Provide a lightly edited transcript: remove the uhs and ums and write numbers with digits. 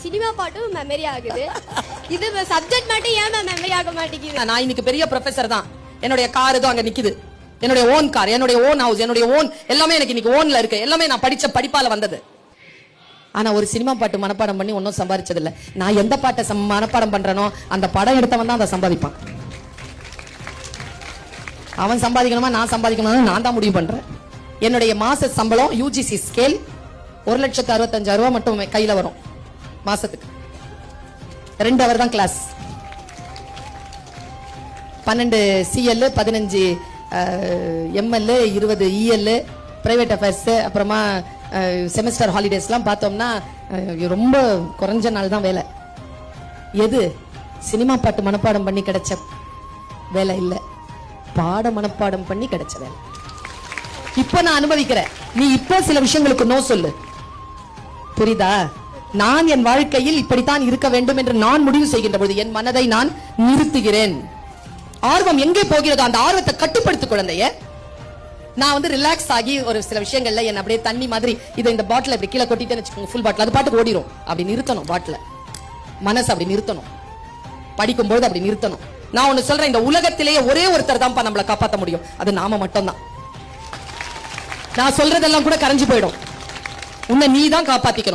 Cinema பாட்டும் memory ஆகுது. இது சப்ஜெக்ட் மட்டும் ஏன் மெமரி ஆக மாட்டேங்குது? நான் இன்னைக்கு பெரிய ப்ரொஃபசர் தான். என்னுடைய கார் ஏதோ அங்க நிக்குது. என்னுடைய ஓன் கார், என்னுடைய ஓன் ஹவுஸ், என்னுடைய ஓன் எல்லாமே எனக்கு இன்னைக்கு ஓன்ல இருக்கு. எல்லாமே நான் படிச்ச படிப்பால வந்தது. ஆனா ஒரு சினிமா பாட்டு மனப்பாடம் பண்ணி ஒன்னும் சம்பாதிச்சது இல்ல. நான் எந்த பாட்டை மனப்பாடம் பண்றேனோ அந்த படம் எடுத்தவன் தான் அதை சம்பாதிப்பான். அவன் சம்பாதிக்கணுமா நான் சம்பாதிக்கணுமா நான் தான் முடிவு பண்றேன். என்னுடைய மாச சம்பளம் யூஜிசி ஸ்கேல் 1,65,000 ரூபாய் மட்டும் கையில வரும் மாசத்துக்கு. 2 ஹவர் தான் class. 12 CL, 15 ML, 20 EL, private affairs, அப்புறமா செமஸ்டர் ஹாலிடேஸ்லாம் பார்த்தோம்னா ரொம்ப குறைஞ்ச நாள் தான் வேலை. எது சினிமா பாட்டு மனப்பாடம் பண்ணி கிடைச்ச வேலை இல்ல, பாட மனப்பாடம் பண்ணி கிடைச்ச வேலை. இப்ப நான் அனுபவிக்கிறேன். நீ இப்போ சில விஷயங்களுக்கு நோ சொல்லு, புரியுதா? நான் என் வாழ்க்கையில் இப்படித்தான் இருக்க வேண்டும் என்று நான் முடிவு செய்கின்ற பொழுது என் மனதை நான் நிறுத்துகிறேன். ஆர்வம் எங்கே போகிறதோ அந்த ஆர்வத்தை கட்டுப்படுத்து குழந்தைய. நான் வந்து ரிலாக்ஸ் ஆகி ஒரு சில விஷயங்கள்ல என்ன அப்படியே தண்ணி மாதிரி இதை இந்த பாட்டில் இப்படி கீழே கொட்டிட்டேன்னு வச்சுக்கோங்க, ஃபுல் பாட்டில் அது பாட்டுக்கு ஓடிரும். அப்படி நிறுத்தணும் பாட்டில், மனசு அப்படி நிறுத்தணும். படிக்கும்போது அப்படி நிறுத்தணும். நான் ஒண்ணு சொல்றேன், இந்த உலகத்திலேயே ஒரே ஒருத்தர் தான் நம்மளை காப்பாற்ற முடியும், அது நாம மட்டும் தான். நான் சொல்றதெல்லாம் கூட கரைஞ்சு போயிடும். உன்னை நீ தான் காப்பாத்திக்கணும்.